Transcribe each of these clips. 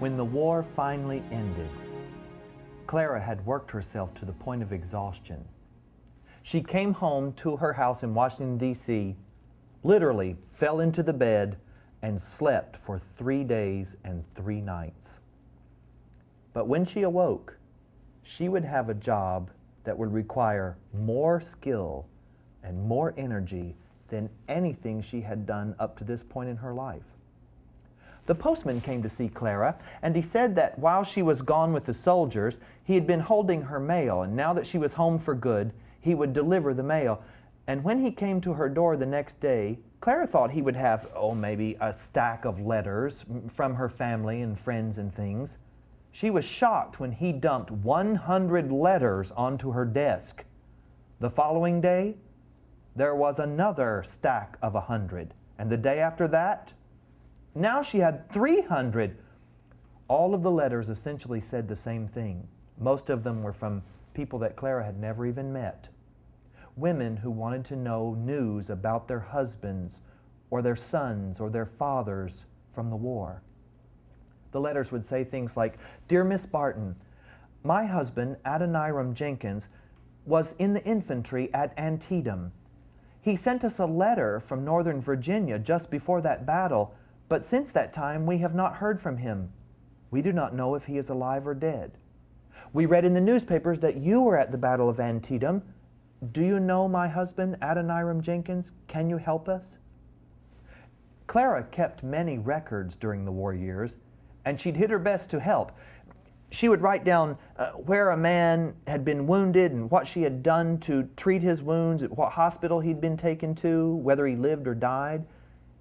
When the war finally ended, Clara had worked herself to the point of exhaustion. She came home to her house in Washington, D.C., literally fell into the bed, and slept for 3 days and 3 nights. But when she awoke, she would have a job that would require more skill and more energy than anything she had done up to this point in her life. The postman came to see Clara, and he said that while she was gone with the soldiers, he had been holding her mail, and now that she was home for good, he would deliver the mail. And when he came to her door the next day, Clara thought he would have, maybe a stack of letters from her family and friends and things. She was shocked when he dumped 100 letters onto her desk. The following day, there was another stack of 100. And the day after that, now she had 300. All of the letters essentially said the same thing. Most of them were from people that Clara had never even met. Women who wanted to know news about their husbands or their sons or their fathers from the war. The letters would say things like, "Dear Miss Barton, my husband, Adoniram Jenkins, was in the infantry at Antietam. He sent us a letter from Northern Virginia just before that battle, but since that time we have not heard from him. We do not know if he is alive or dead. We read in the newspapers that you were at the Battle of Antietam. Do you know my husband, Adoniram Jenkins? Can you help us?" Clara kept many records during the war years, and she did her best to help. She would write down where a man had been wounded and what she had done to treat his wounds, at what hospital he'd been taken to, whether he lived or died.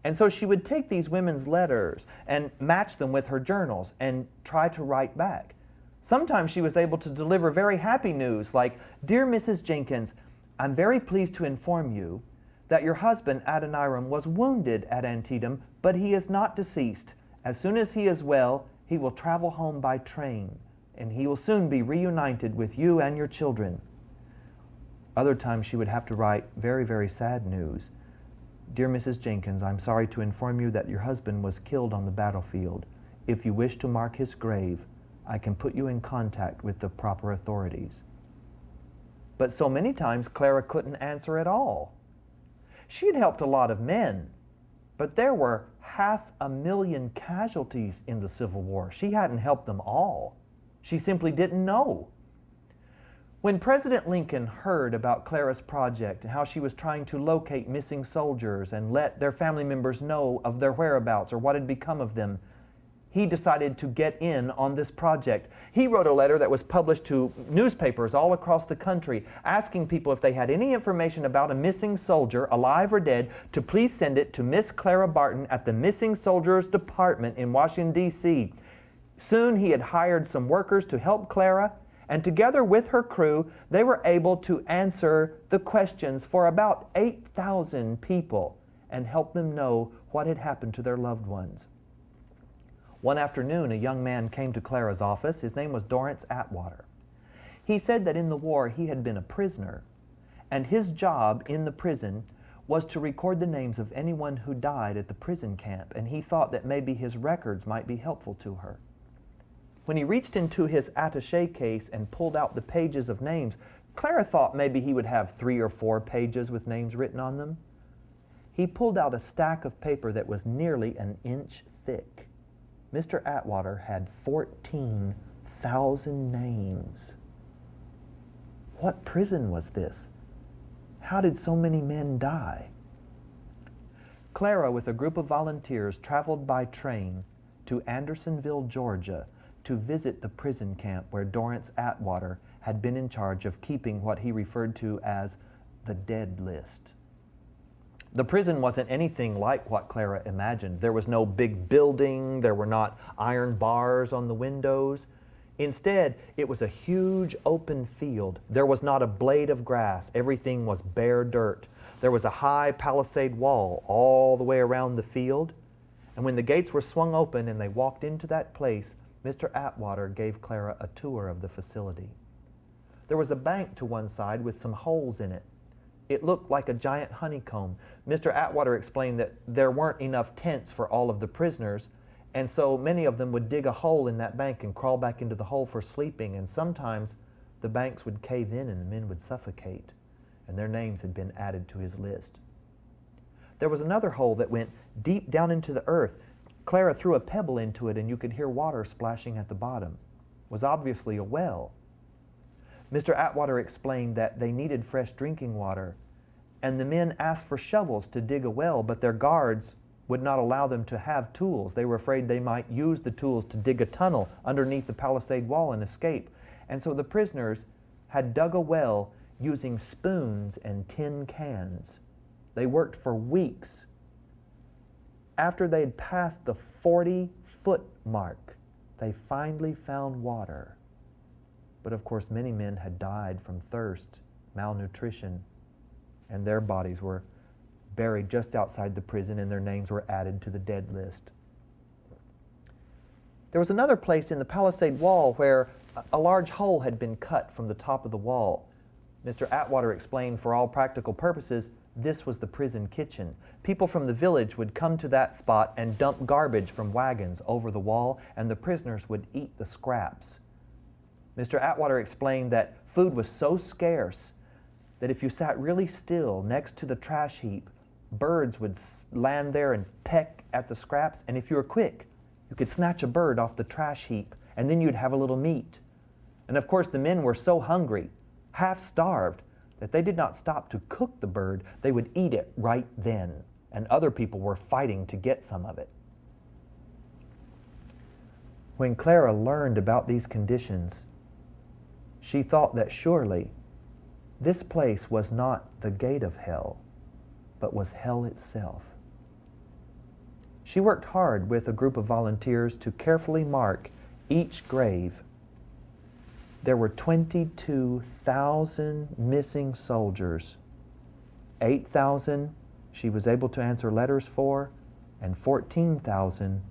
And so she would take these women's letters and match them with her journals and try to write back. Sometimes she was able to deliver very happy news like, "Dear Mrs. Jenkins, I'm very pleased to inform you that your husband Adoniram was wounded at Antietam, but he is not deceased. As soon as he is well, he will travel home by train, and he will soon be reunited with you and your children." Other times she would have to write very, very sad news. "Dear Mrs. Jenkins, I'm sorry to inform you that your husband was killed on the battlefield. If you wish to mark his grave, I can put you in contact with the proper authorities." But so many times Clara couldn't answer at all. She had helped a lot of men, but there were 500,000 casualties in the Civil War. She hadn't helped them all. She simply didn't know. When President Lincoln heard about Clara's project and how she was trying to locate missing soldiers and let their family members know of their whereabouts or what had become of them, he decided to get in on this project. He wrote a letter that was published to newspapers all across the country, asking people if they had any information about a missing soldier, alive or dead, to please send it to Miss Clara Barton at the Missing Soldiers Department in Washington, D.C. Soon he had hired some workers to help Clara, and together with her crew, they were able to answer the questions for about 8,000 people and help them know what had happened to their loved ones. One afternoon, a young man came to Clara's office. His name was Dorrance Atwater. He said that in the war he had been a prisoner, and his job in the prison was to record the names of anyone who died at the prison camp, and he thought that maybe his records might be helpful to her. When he reached into his attaché case and pulled out the pages of names, Clara thought maybe he would have 3 or 4 pages with names written on them. He pulled out a stack of paper that was nearly an inch thick. Mr. Atwater had 14,000 names. What prison was this? How did so many men die? Clara, with a group of volunteers, traveled by train to Andersonville, Georgia, to visit the prison camp where Dorrance Atwater had been in charge of keeping what he referred to as the dead list. The prison wasn't anything like what Clara imagined. There was no big building. There were not iron bars on the windows. Instead, it was a huge open field. There was not a blade of grass. Everything was bare dirt. There was a high palisade wall all the way around the field. And when the gates were swung open and they walked into that place, Mr. Atwater gave Clara a tour of the facility. There was a bank to one side with some holes in it. It looked like a giant honeycomb. Mr. Atwater explained that there weren't enough tents for all of the prisoners, And so many of them would dig a hole in that bank and crawl back into the hole for sleeping. And sometimes the banks would cave in and the men would suffocate. And their names had been added to his list. There was another hole that went deep down into the earth. Clara threw a pebble into it and you could hear water splashing at the bottom. It was obviously a well. Mr. Atwater explained that they needed fresh drinking water, and the men asked for shovels to dig a well, but their guards would not allow them to have tools. They were afraid they might use the tools to dig a tunnel underneath the palisade wall and escape. And so the prisoners had dug a well using spoons and tin cans. They worked for weeks. After they'd passed the 40-foot mark, they finally found water. But of course, many men had died from thirst, malnutrition, and their bodies were buried just outside the prison and their names were added to the dead list. There was another place in the palisade wall where a large hole had been cut from the top of the wall. Mr. Atwater explained, for all practical purposes, this was the prison kitchen. People from the village would come to that spot and dump garbage from wagons over the wall, and the prisoners would eat the scraps. Mr. Atwater explained that food was so scarce that if you sat really still next to the trash heap, birds would land there and peck at the scraps, and if you were quick, you could snatch a bird off the trash heap, and then you'd have a little meat. And of course, the men were so hungry, half-starved, that they did not stop to cook the bird. They would eat it right then, and other people were fighting to get some of it. When Clara learned about these conditions, she thought that surely this place was not the gate of hell, but was hell itself. She worked hard with a group of volunteers to carefully mark each grave. There were 22,000 missing soldiers. 8,000 she was able to answer letters for, and 14,000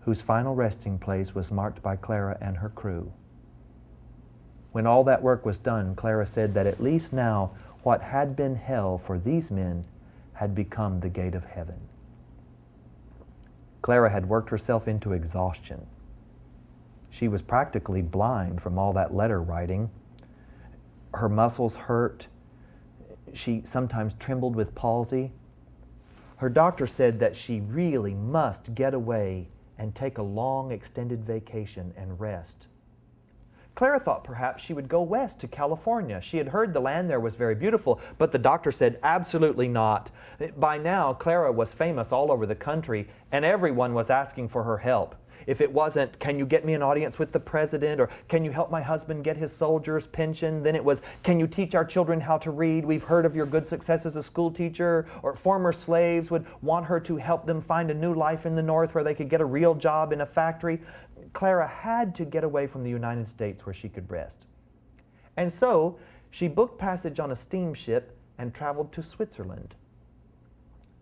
whose final resting place was marked by Clara and her crew. When all that work was done, Clara said that at least now what had been hell for these men had become the gate of heaven. Clara had worked herself into exhaustion. She was practically blind from all that letter writing. Her muscles hurt. She sometimes trembled with palsy. Her doctor said that she really must get away and take a long extended vacation and rest. Clara thought perhaps she would go west to California. She had heard the land there was very beautiful, but the doctor said absolutely not. By now, Clara was famous all over the country, and everyone was asking for her help. If it wasn't, can you get me an audience with the president, or can you help my husband get his soldier's pension? Then it was, can you teach our children how to read? We've heard of your good success as a school teacher. Or former slaves would want her to help them find a new life in the North where they could get a real job in a factory. Clara had to get away from the United States where she could rest. And so she booked passage on a steamship and traveled to Switzerland.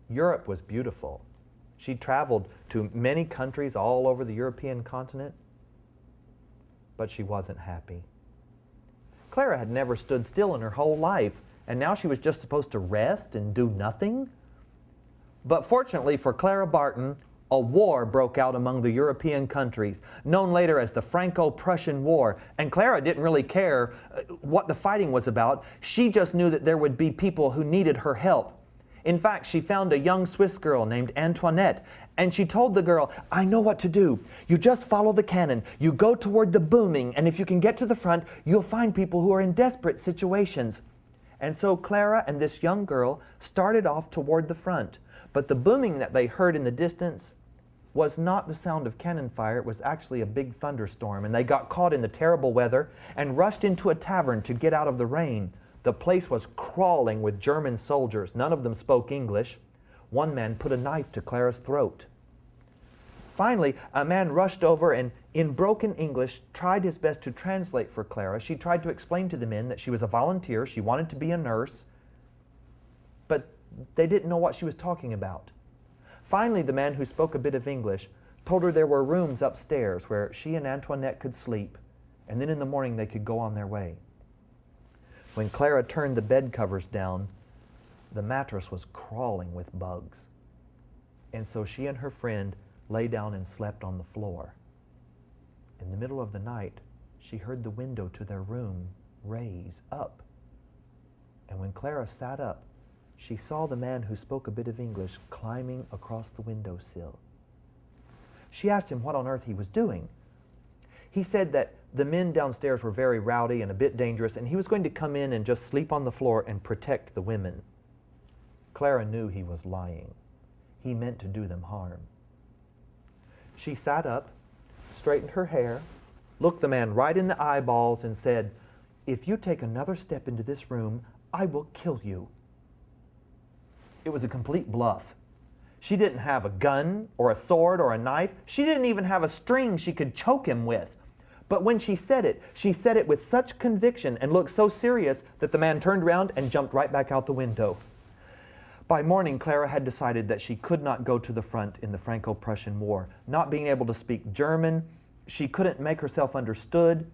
Europe was beautiful. She traveled to many countries all over the European continent, but she wasn't happy. Clara had never stood still in her whole life, and now she was just supposed to rest and do nothing. But fortunately for Clara Barton, a war broke out among the European countries, known later as the Franco-Prussian War, and Clara didn't really care what the fighting was about. She just knew that there would be people who needed her help. In fact, she found a young Swiss girl named Antoinette, and she told the girl, I know what to do. You just follow the cannon. You go toward the booming, and if you can get to the front, you'll find people who are in desperate situations. And so Clara and this young girl started off toward the front, but the booming that they heard in the distance was not the sound of cannon fire. It was actually a big thunderstorm, and they got caught in the terrible weather and rushed into a tavern to get out of the rain. The place was crawling with German soldiers. None of them spoke English. One man put a knife to Clara's throat. Finally, a man rushed over and, in broken English, tried his best to translate for Clara. She tried to explain to the men that she was a volunteer, she wanted to be a nurse, but they didn't know what she was talking about. Finally, the man who spoke a bit of English told her there were rooms upstairs where she and Antoinette could sleep, and then in the morning they could go on their way. When Clara turned the bed covers down, the mattress was crawling with bugs. And so she and her friend lay down and slept on the floor. In the middle of the night, she heard the window to their room raise up. And when Clara sat up, she saw the man who spoke a bit of English climbing across the windowsill. She asked him what on earth he was doing. He said that the men downstairs were very rowdy and a bit dangerous, and he was going to come in and just sleep on the floor and protect the women. Clara knew he was lying. He meant to do them harm. She sat up, straightened her hair, looked the man right in the eyeballs and said, "If you take another step into this room, I will kill you." It was a complete bluff. She didn't have a gun or a sword or a knife. She didn't even have a string she could choke him with. But when she said it with such conviction and looked so serious that the man turned around and jumped right back out the window. By morning, Clara had decided that she could not go to the front in the Franco-Prussian War. Not being able to speak German, she couldn't make herself understood.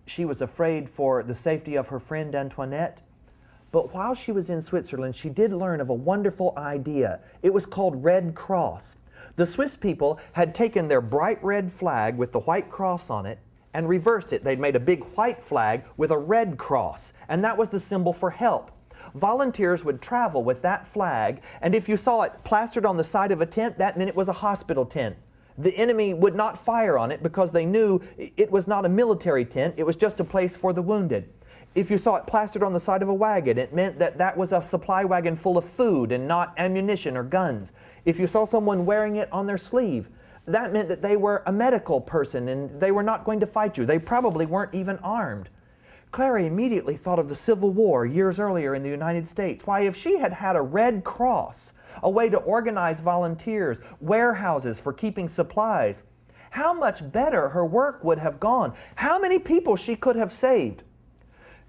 She was afraid for the safety of her friend Antoinette. But while she was in Switzerland, she did learn of a wonderful idea. It was called Red Cross. The Swiss people had taken their bright red flag with the white cross on it and reversed it. They'd made a big white flag with a red cross, and that was the symbol for help. Volunteers would travel with that flag, and if you saw it plastered on the side of a tent, that meant it was a hospital tent. The enemy would not fire on it because they knew it was not a military tent, it was just a place for the wounded. If you saw it plastered on the side of a wagon, it meant that that was a supply wagon full of food and not ammunition or guns. If you saw someone wearing it on their sleeve, that meant that they were a medical person and they were not going to fight you. They probably weren't even armed. Clara immediately thought of the Civil War years earlier in the United States. Why, if she had had a Red Cross, a way to organize volunteers, warehouses for keeping supplies, how much better her work would have gone. How many people she could have saved.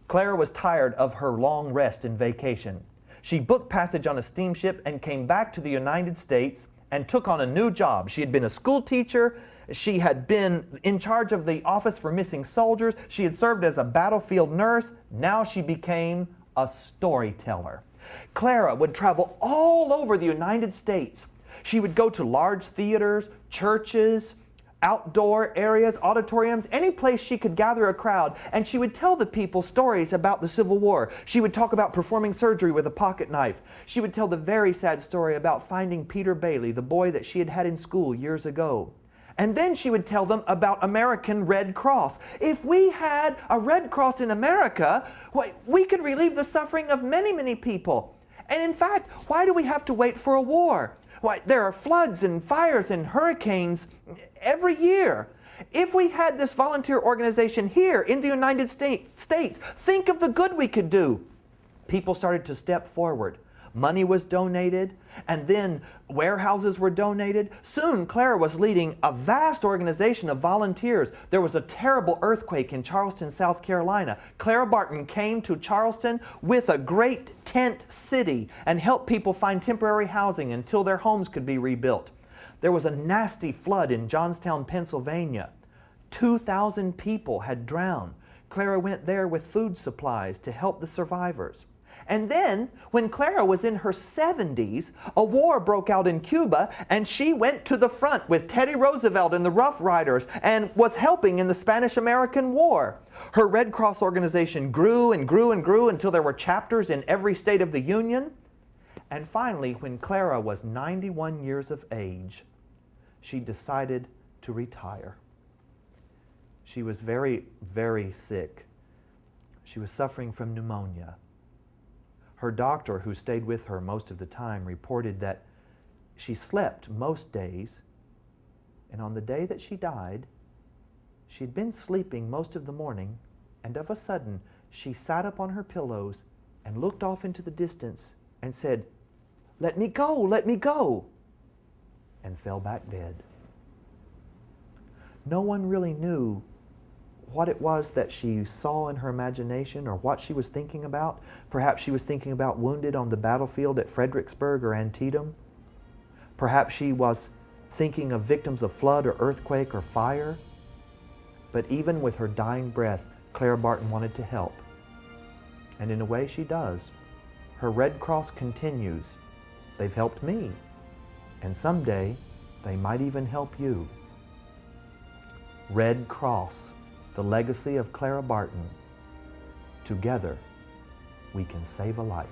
Clara was tired of her long rest and vacation. She booked passage on a steamship and came back to the United States and took on a new job. She had been a school teacher. She had been in charge of the office for missing soldiers. She had served as a battlefield nurse. Now she became a storyteller. Clara would travel all over the United States. She would go to large theaters, churches, outdoor areas, auditoriums, any place she could gather a crowd, and she would tell the people stories about the Civil War. She would talk about performing surgery with a pocket knife. She would tell the very sad story about finding Peter Bailey, the boy that she had had in school years ago. And then she would tell them about American Red Cross. If we had a Red Cross in America, we could relieve the suffering of many, many people. And in fact, why do we have to wait for a war? Why, there are floods and fires and hurricanes every year. If we had this volunteer organization here in the United States, think of the good we could do. People started to step forward. Money was donated, and then warehouses were donated. Soon, Clara was leading a vast organization of volunteers. There was a terrible earthquake in Charleston, South Carolina. Clara Barton came to Charleston with a great tent city and helped people find temporary housing until their homes could be rebuilt. There was a nasty flood in Johnstown, Pennsylvania. 2,000 people had drowned. Clara went there with food supplies to help the survivors. And then, when Clara was in her 70s, a war broke out in Cuba, and she went to the front with Teddy Roosevelt and the Rough Riders and was helping in the Spanish-American War. Her Red Cross organization grew and grew and grew until there were chapters in every state of the Union. And finally, when Clara was 91 years of age, she decided to retire. She was very, very sick. She was suffering from pneumonia. Her doctor, who stayed with her most of the time, reported that she slept most days, and on the day that she died, she'd been sleeping most of the morning, and of a sudden, she sat up on her pillows and looked off into the distance and said, "Let me go, let me go," and fell back dead. No one really knew what it was that she saw in her imagination or what she was thinking about. Perhaps she was thinking about wounded on the battlefield at Fredericksburg or Antietam. Perhaps she was thinking of victims of flood or earthquake or fire. But even with her dying breath, Clara Barton wanted to help. And in a way she does. Her Red Cross continues. They've helped me. And someday They might even help you. Red Cross, the legacy of Clara Barton. Together, we can save a life.